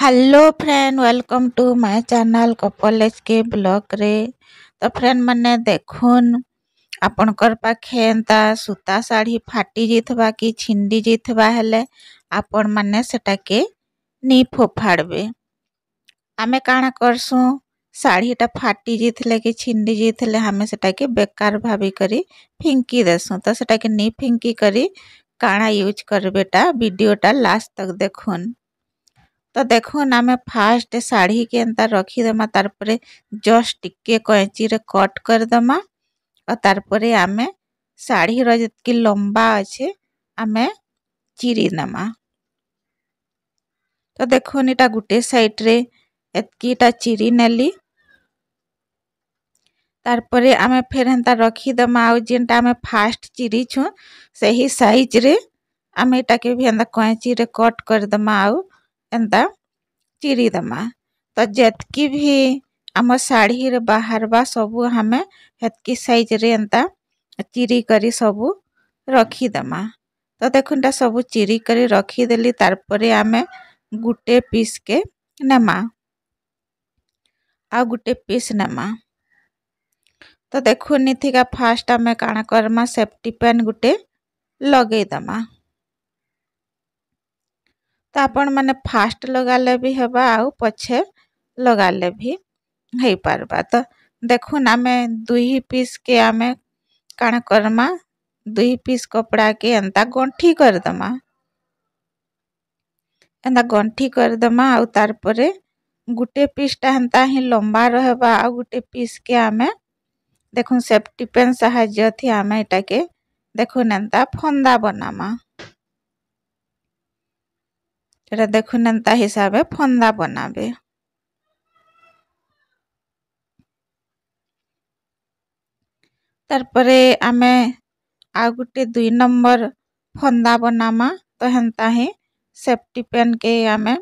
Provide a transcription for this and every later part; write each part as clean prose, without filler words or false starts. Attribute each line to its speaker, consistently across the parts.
Speaker 1: Hello friend, welcome to my channel couple HK vlog रे। तो friend मैंने देखुन आपनकर पाखे एंता सूता साड़ी फाटी जाइथबा कि छिंडी जाइथबा हेले आपन माने सेटाके नी फोफाड़बे। आमे काना करसु साड़ीटा फाटी जाइथले कि छिंडी जाइथले हमें सेटाके बेकार भाभी करी फिंकी देसु। तो सेटाके नी फिंकी करी काना यूज करबेटा वीडियोटा लास्ट तक देखुन। तो देखुन आमे फास्ट साड़ी के एंता रखीदेमा तारपरे जस्ट टिके कैंची रे कट करदेमा और तारपरे आमे साड़ी रो जतकी लंबा अच्छे आमे चिरी नेमा। तो देखुन इटा गुटे साइड रे एतकीटा चिरी नेली तारपरे आमे फेर एंता रखीदेमा आउ जेनटा आमे फास्ट चिरी छु सही साइज रे आमे इटाके भी एंता कैंची रे कट करदेमा आउ एंता चिरी देमा। तो जतकी भी आम साड़ी रे बाहरबा सबू हमें हेतकी साइज रे एंता चिरी करी सबू रखी देमा। तो देखुनटा सबू चिरी करी रखी देली तारपरे आमे गुटे पीस के नेमा आ गुटे पीस नेमा। तो देखुन निथिका फास्ट आमे काना करमा सेफ्टी पेन गुटे लगेई देमा। तो आपण माने फास्ट लगाले भी हेबा आउ पछे लगाले भी हेई पारबा। तो देखुन आमे दुई पीस के आमे काना करमा दुई पीस कपड़ा के एंता गंठी कर दमा। एंता गंठी कर दमा आउ तारपरे गुटे पीसटा एंता ही लंबा रहबा आउ गुटे पीस के आमे देखुन सेफ्टी पेन साहाय्य थी आमे इटाके देखुन एंता फंदा बनामा। एटा देखुन एंता हिसाबे फंदा बनाबे। तारपरे आमे आ गुटे 2 नंबर फंदा बनामा। तो हेंता ही सेफ्टी पेन के आमे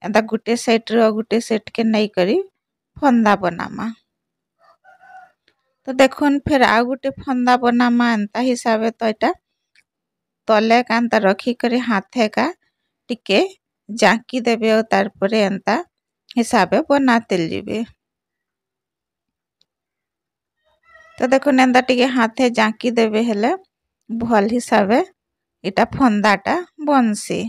Speaker 1: एंता गुटे सेट रो गुटे सेट के नहीं करी फंदा बनामा। तो देखुन फिर आ गुटे फंदा बनामा एंता हिसाबे। तो एटा तले कांता रखी करी हाथे का टिके जाकी देबे और तारपरे एंता हिसाबे बनाते जीबे। तो देखुन एंता टिके हाथे जाकी देबे हेले भल हिसाबे इटा फंदाटा बनसी।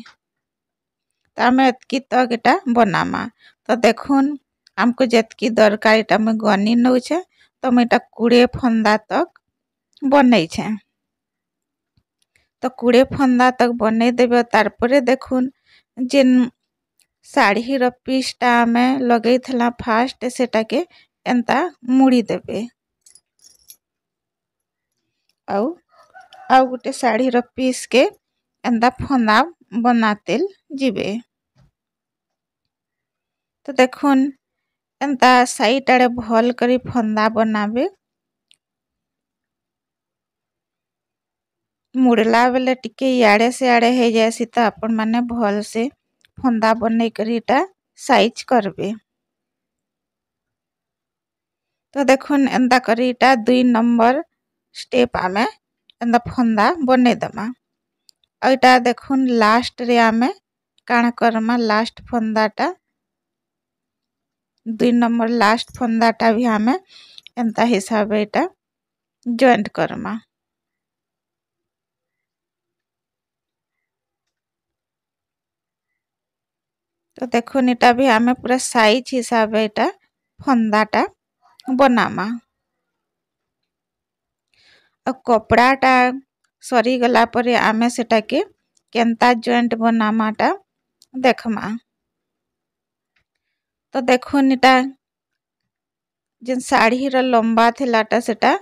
Speaker 1: तो आमे एतकी तक इटा बनामा। तो देखुन हमको जतकी दरकार इटा में गनी नउछे तो मैं इटा 20 फंदा तक बनै छे। तो 20 फंदा तक बनै देबे तारपरे देखुन जेन साड़ी रो पीसटा आमे लगैथला फास्ट सेटाके एंता मुड़ी देबे आउ गुटे साड़ी रो पीस के एंता फंदा बनाते जीबे। तो देखुन एंता साइड आड़े भल करी फंदा बनाबे। मुड़ला बेले टिके याड़े से आड़े हे जैसी तो अपन माने भल से फंदा बनै करी इटा साइज करबे। तो देखुन एंता करी इटा 2 नंबर स्टेप आमे एंता फंदा बनै दमा। एटा देखुन लास्ट रे आमे काना करमा लास्ट फंदाटा 2 नंबर लास्ट फंदाटा भी आमे एंता हिसाबे इटा जॉइंट करमा। तो देखुन इटा भी आमे पूरा साइज हिसाबे इटा फंदाटा बनामा। कपड़ाटा सरी गला परे आमे सेटाके केंता जॉइंट बनामाटा देखमा। तो देखुन इटा जेन साड़ी रो लंबा थिलाटा सेटा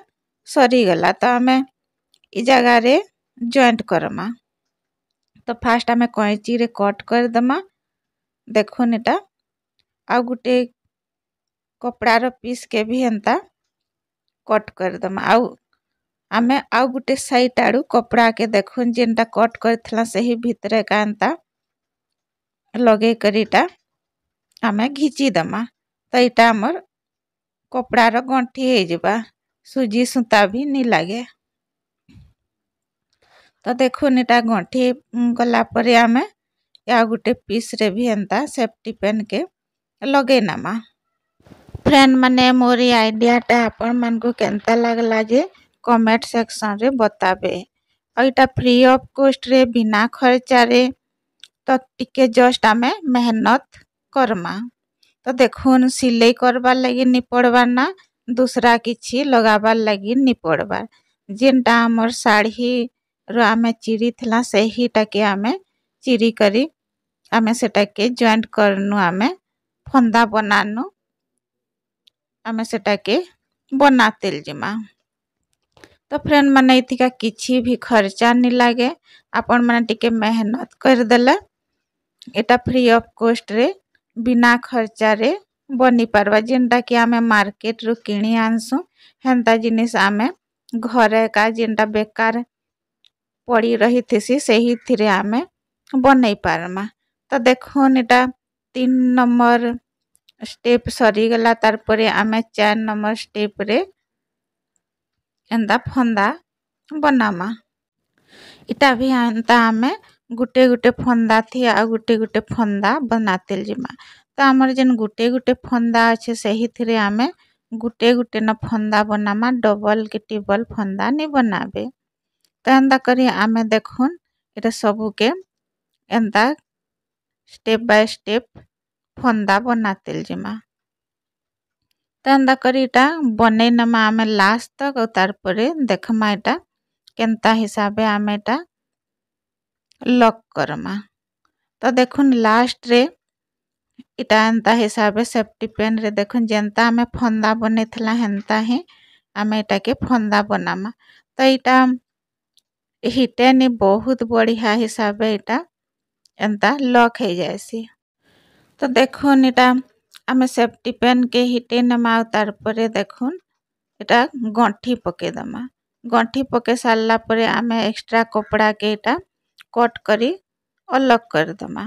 Speaker 1: सरी गला। तो आमे इ जगह रे जॉइंट करमा। तो फास्ट आमे कैंची रे कट कर दमा। देखुन इटा आ गुटे कपड़ा रो पीस के भी एंता कट कर दमा। आमे आउ गुटे साइड आड़ू कपड़ा के देखुन जेनटा कट करथला सही भितरे का एंता लगे करीटा आमे घिची दमा। तो इटा हमर कपड़ा रो गंठी हे जिबा सुजी सुता भी नी लागे। तो देखुन इटा गंठी गला परे आमे या गुटे पीस रे भी एंता सेफ्टी पेन के लगे नामा। फ्रेंड माने मोरी आइडिया टा आपण मन को केंता लागला जे कमेंट सेक्शन रे बताबे। और इटा फ्री ऑफ कॉस्ट रे बिना खर्चा रे तो टिके जस्ट आमे मेहनत करमा। तो देखुन सिलाई करबार लगी नि पड़बार ना दूसरा किछि लगाबार लगी नि पड़बार। जेनटा हमर साड़ी रो आमे चिरी थला सही टाके आमे चिरी करी आमे सेटा के जॉइंट करनु आमे फंदा बनानु आमे सेटा के बनातेल जिमा। तो फ्रेंड माने इतिका किछि भी खर्चा नि लागे आपण माने टिके मेहनत कर देला एटा फ्री ऑफ कॉस्ट रे बिना खर्चा रे बनी पारबा। जेनटा कि आमे मार्केट रो किणी आनसु हेंता जिनिस आमे घरे का जेनटा बेकार पड़ी रही थिसी सही थिरे आमे बनई पारमा। तो देखुन एटा 3 नंबर स्टेप सरी गला तार परे आमे 4 नंबर स्टेप रे एंदा फंदा बनामा। इटा भी एंता आमे गुटे गुटे फंदा थी आ गुटे गुटे फंदा बनातेल जिमा। तो हमर जेन गुटे गुटे फंदा अच्छे सही थिरे आमे गुटे गुटे न फंदा बनामा डबल के टिबल फंदा नि बनाबे। तो एंदा करी आमे देखुन एटा सबु के एंदा स्टेप बाय स्टेप फंदा बनातेल जिमा। तो एंदा करी इटा बने नमा आमे लास्ट तक और तार परे देखमा इटा केंता हिसाबे आमे इटा लॉक करमा। तो देखुन लास्ट रे इटा एंता हिसाबे सेफ्टी पेन रे देखुन जेंता आमे फंदा बने थला हेंता ही आमे इटा के फंदा बनामा। तो इटा हिटे नि बहुत बढ़िया हिसाबे इटा एंता लॉक है जायसी। तो देखुन इटा आमे सेफ्टी पेन के हिटे नमा तार परे देखुन इटा गंठी पके दमा। गंठी पके सारला परे आमे एक्स्ट्रा कपड़ा के इटा कट करी अलग कर दमा।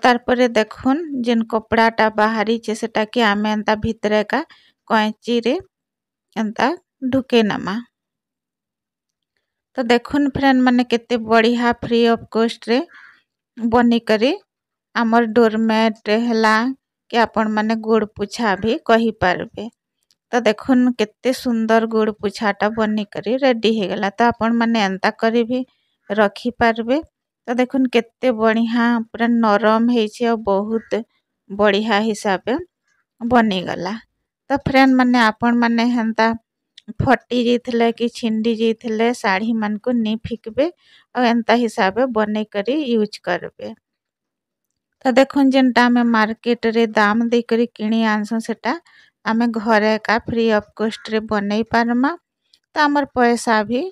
Speaker 1: तार परे देखुन जेन कपड़ा टा बाहरी छे सेटा के आमे एंता भितरे का कैंची रे एंता ढुके नमा। तो देखुन फ्रेंड माने केते बढ़िया फ्री ऑफ कॉस्ट रे बनी करी आमर डोरमेट हला कि आपण माने गोड़ पुछा भी कही पारबे। तो देखुन केते सुंदर गोड़ पुछाटा बनी करी रेडी हे गला। तो आपण माने एंता करी भी रखी पारबे। तो देखुन केते बढ़िया पूरा नरम हेछि और बहुत बढ़िया हिसाबे बनी गला। तो फ्रेंड माने आपण माने हेंता फटी जेथिले कि छिंडी जेथिले साड़ी मन को नि फिकबे और एंता हिसाबे बने करी यूज करबे। तो देखुन जेनटा आमे मार्केट रे दाम दे करी किणी आनसु सेटा आमे घरे का फ्री ऑफ कॉस्ट रे बनई पारमा। तो हमर पैसा भी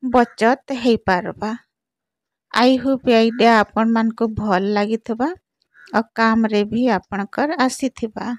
Speaker 1: बचत हे पारबा। आई होप आइडिया आपण मन को भल लागिथबा और काम रे भी आपनकर आसीथिबा।